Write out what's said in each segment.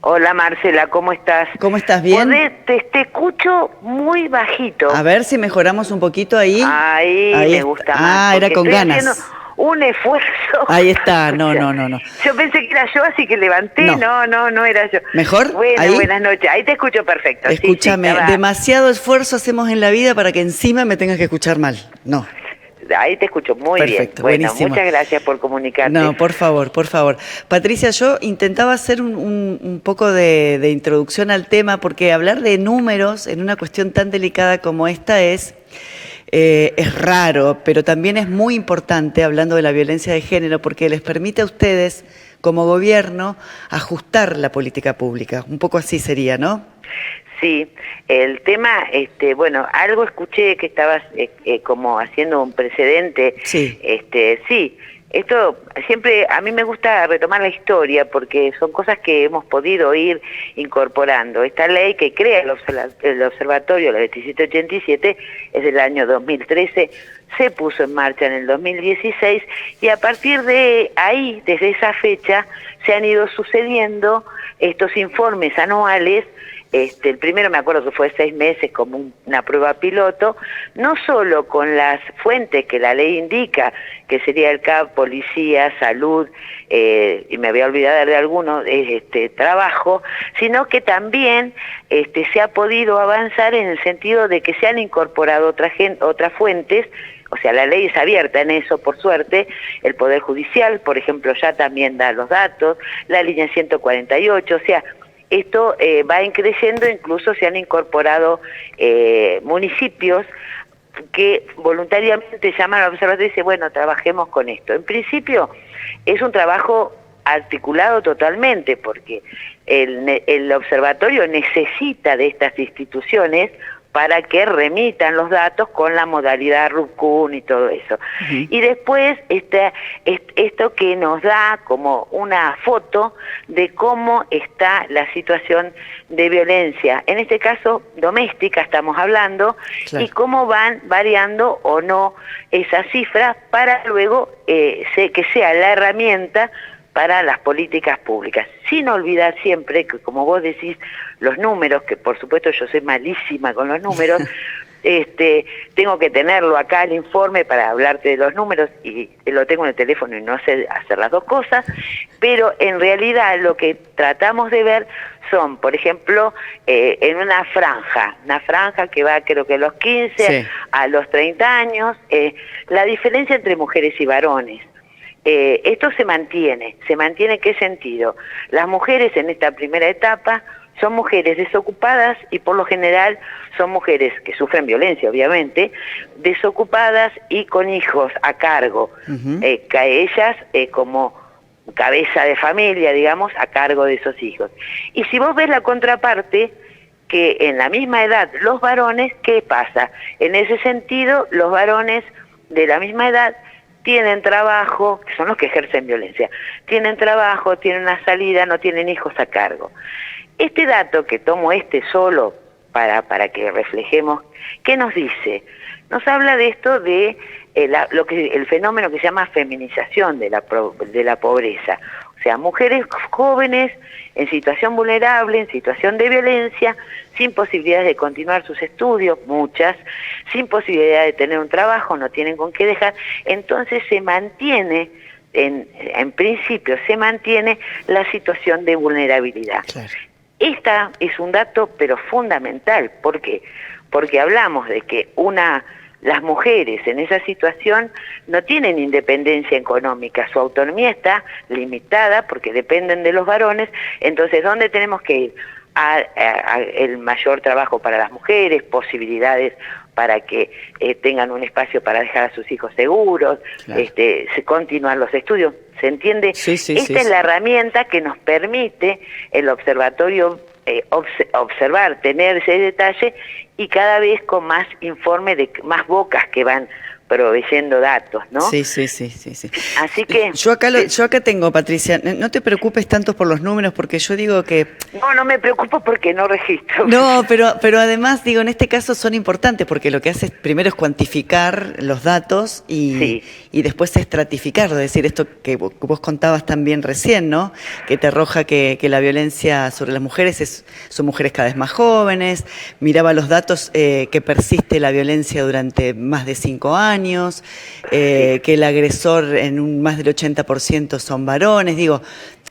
Hola Marcela, ¿cómo estás? ¿Cómo estás? ¿Bien? Te escucho muy bajito. A ver si mejoramos un poquito ahí. Ahí me Está. gusta más, Ah, era porque con estoy haciendo ganas. un esfuerzo Ahí para está. No, escuchar. no, no, no. Yo pensé que era yo, así que levanté. No. No era yo. ¿Mejor? Bueno, ¿Ahí? buenas noches. Ahí te escucho perfecto. Sí, Escúchame, estaba. demasiado esfuerzo hacemos en la vida para que encima me tengas que escuchar mal. No. Ahí te escucho muy bien. Perfecto, Bueno, buenísimo. muchas gracias por comunicarte. No, por favor, por favor. Patricia, yo intentaba hacer un poco de introducción al tema porque hablar de números en una cuestión tan delicada como esta es raro, pero también es muy importante hablando de la violencia de género porque les permite a ustedes, como gobierno, ajustar la política pública. Un poco así sería, ¿no? Sí, el tema, bueno, algo escuché que estabas como haciendo un precedente. Sí. Sí, esto siempre, a mí me gusta retomar la historia porque son cosas que hemos podido ir incorporando. Esta ley que crea el observatorio, la 2787, es del año 2013, se puso en marcha en el 2016 y a partir de ahí, desde esa fecha, se han ido sucediendo estos informes anuales. El primero me acuerdo que fue 6 meses como una prueba piloto, no solo con las fuentes que la ley indica, que sería el CAP, policía, salud, y me voy a olvidar de alguno, trabajo, sino que también se ha podido avanzar en el sentido de que se han incorporado otras fuentes. O sea, la ley es abierta en eso, por suerte. El Poder Judicial, por ejemplo, ya también da los datos, la línea 148, o sea, esto va increciendo, incluso se han incorporado municipios que voluntariamente llaman al observatorio y dicen, bueno, trabajemos con esto. En principio es un trabajo articulado totalmente, porque el observatorio necesita de estas instituciones para que remitan los datos con la modalidad RUCUN y todo eso. Uh-huh. Y después esto que nos da como una foto de cómo está la situación de violencia, en este caso doméstica estamos hablando, claro, y cómo van variando o no esas cifras para luego que sea la herramienta para las políticas públicas, sin olvidar siempre que, como vos decís, los números, que por supuesto yo soy malísima con los números, tengo que tenerlo acá el informe para hablarte de los números, y lo tengo en el teléfono y no sé hacer las dos cosas, pero en realidad lo que tratamos de ver son, por ejemplo, en una franja que va creo que a los 15 sí, a los 30 años, la diferencia entre mujeres y varones. Esto se mantiene. ¿En qué sentido? Las mujeres en esta primera etapa son mujeres desocupadas y por lo general son mujeres que sufren violencia, obviamente, desocupadas y con hijos a cargo, uh-huh, ellas como cabeza de familia, digamos, a cargo de esos hijos. Y si vos ves la contraparte, que en la misma edad los varones, ¿qué pasa? En ese sentido, los varones de la misma edad tienen trabajo, que son los que ejercen violencia, tienen trabajo, tienen una salida, no tienen hijos a cargo. Este dato que tomo solo para que reflejemos, ¿qué nos dice? Nos habla de esto de el fenómeno que se llama feminización de la pobreza. O sea, mujeres jóvenes en situación vulnerable, en situación de violencia, sin posibilidades de continuar sus estudios, muchas, sin posibilidad de tener un trabajo, no tienen con qué dejar, entonces se mantiene, en principio se mantiene la situación de vulnerabilidad. Claro. Esta es un dato pero fundamental, ¿por qué? Porque hablamos de que las mujeres en esa situación no tienen independencia económica, su autonomía está limitada porque dependen de los varones, entonces ¿dónde tenemos que ir? El mayor trabajo para las mujeres, posibilidades para que tengan un espacio para dejar a sus hijos seguros, claro, continuar los estudios, ¿se entiende? Sí, Esta es la herramienta que nos permite el observatorio observar, tener ese detalle y cada vez con más informe de más bocas que van proveyendo datos, ¿no? Sí. Así que... Yo acá tengo, Patricia, no te preocupes tanto por los números, porque yo digo que... No me preocupo porque no registro. No, pero además, digo, en este caso son importantes, porque lo que haces primero es cuantificar los datos y después estratificarlo, es decir, esto que vos contabas también recién, ¿no? Que te arroja que la violencia sobre las mujeres son mujeres cada vez más jóvenes, miraba los datos que persiste la violencia durante más de 5 años, que el agresor en más del 80% son varones, digo,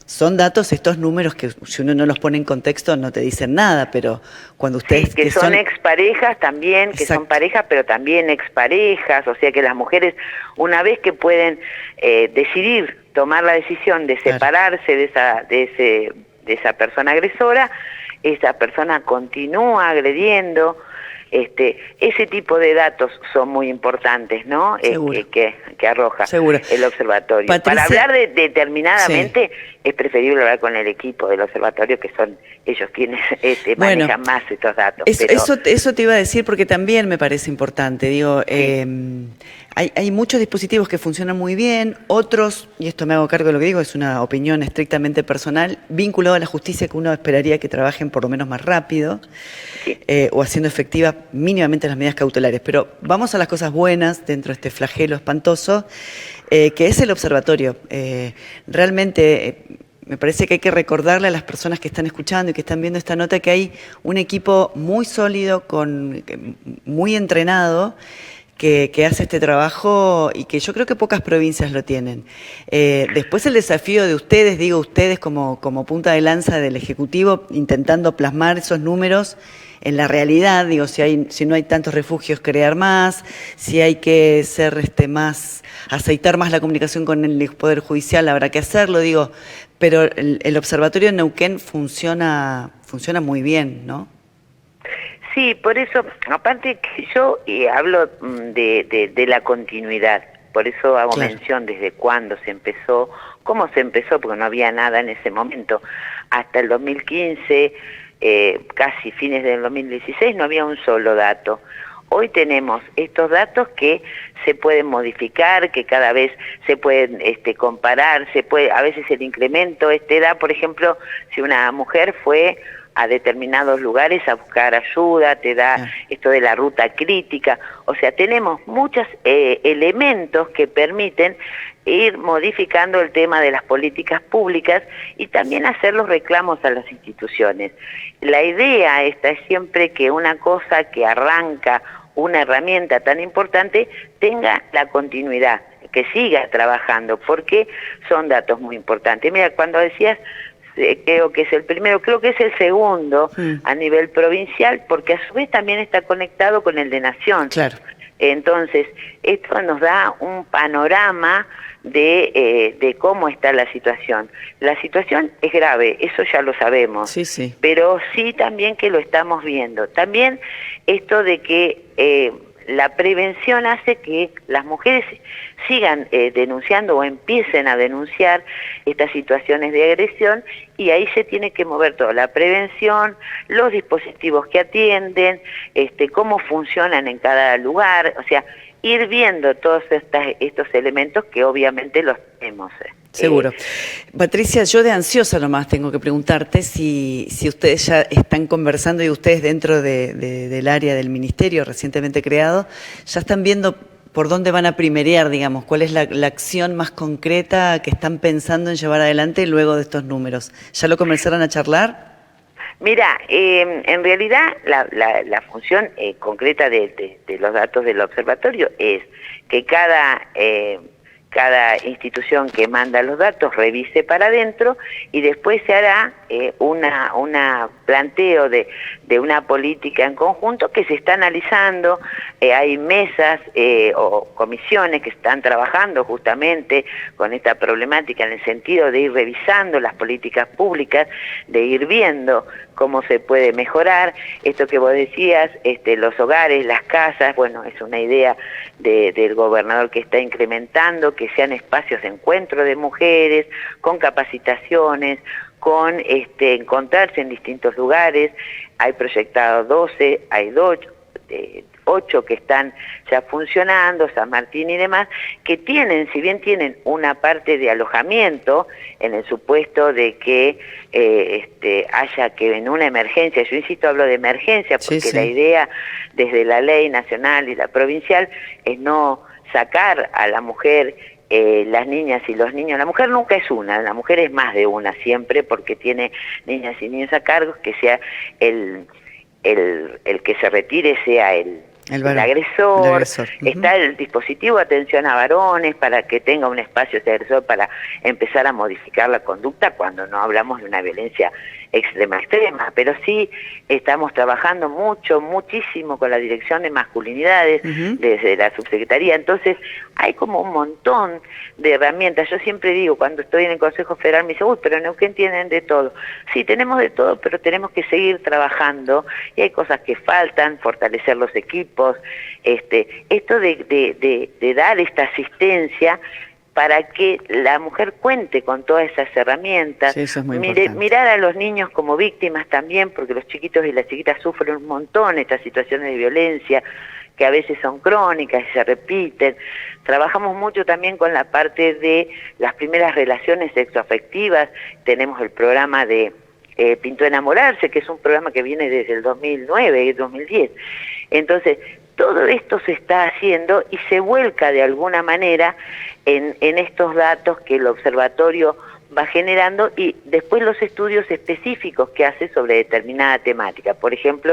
son datos, estos números que si uno no los pone en contexto no te dicen nada, pero cuando ustedes... Sí, que son exparejas también, que son parejas, pero también exparejas, o sea que las mujeres, una vez que pueden decidir, tomar la decisión de separarse de esa persona agresora, esa persona continúa agrediendo. Ese tipo de datos son muy importantes, ¿no? Que arroja el observatorio. Patricia, para hablar determinadamente, es preferible hablar con el equipo del observatorio, que son ellos quienes manejan más estos datos. Eso te iba a decir porque también me parece importante. Digo, hay muchos dispositivos que funcionan muy bien, otros, y esto me hago cargo de lo que digo, es una opinión estrictamente personal, vinculado a la justicia, que uno esperaría que trabajen por lo menos más rápido, o haciendo efectivas mínimamente las medidas cautelares. Pero vamos a las cosas buenas dentro de este flagelo espantoso, que es el observatorio. Realmente... me parece que hay que recordarle a las personas que están escuchando y que están viendo esta nota que hay un equipo muy sólido, muy entrenado, que hace este trabajo y que yo creo que pocas provincias lo tienen. Después el desafío de ustedes, digo ustedes como punta de lanza del Ejecutivo, intentando plasmar esos números en la realidad, digo, si no hay tantos refugios, crear más, si hay que ser aceitar más la comunicación con el Poder Judicial, habrá que hacerlo, digo, pero el observatorio en Neuquén funciona muy bien, ¿no? Sí, por eso, aparte que yo hablo de la continuidad, por eso hago mención desde cuándo se empezó, cómo se empezó, porque no había nada en ese momento, hasta el 2015, casi fines del 2016, no había un solo dato. Hoy tenemos estos datos que se pueden modificar, que cada vez se pueden comparar, a veces el incremento da, por ejemplo, si una mujer fue a determinados lugares a buscar ayuda, te da esto de la ruta crítica, o sea, tenemos muchos elementos que permiten ir modificando el tema de las políticas públicas y también hacer los reclamos a las instituciones. La idea es siempre que una cosa que arranca una herramienta tan importante tenga la continuidad, que siga trabajando, porque son datos muy importantes. Mira, cuando decías, creo que es el primero, creo que es el segundo a nivel provincial, porque a su vez también está conectado con el de Nación. Claro. Entonces, esto nos da un panorama de cómo está la situación. La situación es grave, eso ya lo sabemos, pero sí también que lo estamos viendo. También esto de que la prevención hace que las mujeres sigan denunciando o empiecen a denunciar estas situaciones de agresión, y ahí se tiene que mover toda la prevención, los dispositivos que atienden, cómo funcionan en cada lugar, o sea, ir viendo todos estos elementos que obviamente los tenemos. Seguro. Patricia, yo de ansiosa nomás tengo que preguntarte si ustedes ya están conversando, y ustedes dentro del área del ministerio recientemente creado, ya están viendo por dónde van a primerear, digamos, cuál es la acción más concreta que están pensando en llevar adelante luego de estos números. ¿Ya lo comenzaron a charlar? Mira, en realidad la función concreta de los datos del observatorio es que cada institución que manda los datos revise para adentro, y después se hará una planteo de una política en conjunto que se está analizando. Hay mesas o comisiones que están trabajando justamente con esta problemática, en el sentido de ir revisando las políticas públicas, de ir viendo cómo se puede mejorar. Esto que vos decías, los hogares, las casas, bueno, es una idea del gobernador que está incrementando, que sean espacios de encuentro de mujeres, con capacitaciones, con encontrarse en distintos lugares. Hay proyectados 12, hay 8 8 que están ya funcionando, San Martín y demás, que tienen, si bien tienen una parte de alojamiento, en el supuesto de que haya que en una emergencia, yo insisto, hablo de emergencia, porque Sí. la idea desde la ley nacional y la provincial es no sacar a la mujer, las niñas y los niños. La mujer nunca es una, la mujer es más de una siempre, porque tiene niñas y niños a cargo, que sea el que se retire sea el agresor. Está el dispositivo de atención a varones para que tenga un espacio ese agresor para empezar a modificar la conducta cuando no hablamos de una violencia extrema, pero sí estamos trabajando muchísimo con la Dirección de Masculinidades desde la Subsecretaría. Entonces hay como un montón de herramientas. Yo siempre digo, cuando estoy en el Consejo Federal, me dice, uy, pero en Neuquén tienen de todo. Sí, tenemos de todo, pero tenemos que seguir trabajando y hay cosas que faltan, fortalecer los equipos, esto de dar esta asistencia para que la mujer cuente con todas esas herramientas. Sí, eso es muy importante. Mirar a los niños como víctimas también, porque los chiquitos y las chiquitas sufren un montón estas situaciones de violencia, que a veces son crónicas y se repiten. Trabajamos mucho también con la parte de las primeras relaciones sexoafectivas. Tenemos el programa de Pintó Enamorarse, que es un programa que viene desde el 2009 y 2010. Entonces, todo esto se está haciendo y se vuelca de alguna manera en estos datos que el observatorio va generando y después los estudios específicos que hace sobre determinada temática. Por ejemplo,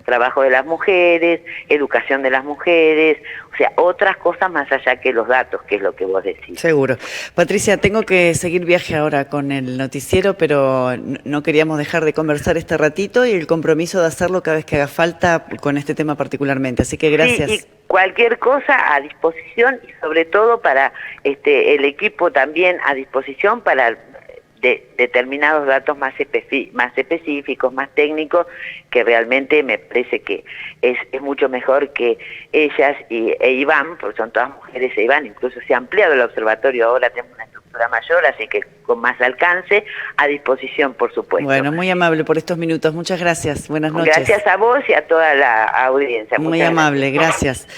trabajo de las mujeres, educación de las mujeres, o sea, otras cosas más allá que los datos, que es lo que vos decís. Seguro. Patricia, tengo que seguir viaje ahora con el noticiero, pero no queríamos dejar de conversar este ratito y el compromiso de hacerlo cada vez que haga falta con este tema particularmente. Así que gracias. Sí, y cualquier cosa a disposición y sobre todo para el equipo también a disposición para determinados datos más específicos, más técnicos, que realmente me parece que es mucho mejor que ellas e Iván, porque son todas mujeres e Iván, incluso se ha ampliado el observatorio, ahora tenemos una estructura mayor, así que con más alcance, a disposición, por supuesto. Bueno, muy amable por estos minutos, muchas gracias, buenas noches. Gracias a vos y a toda la audiencia. Muy amable, gracias.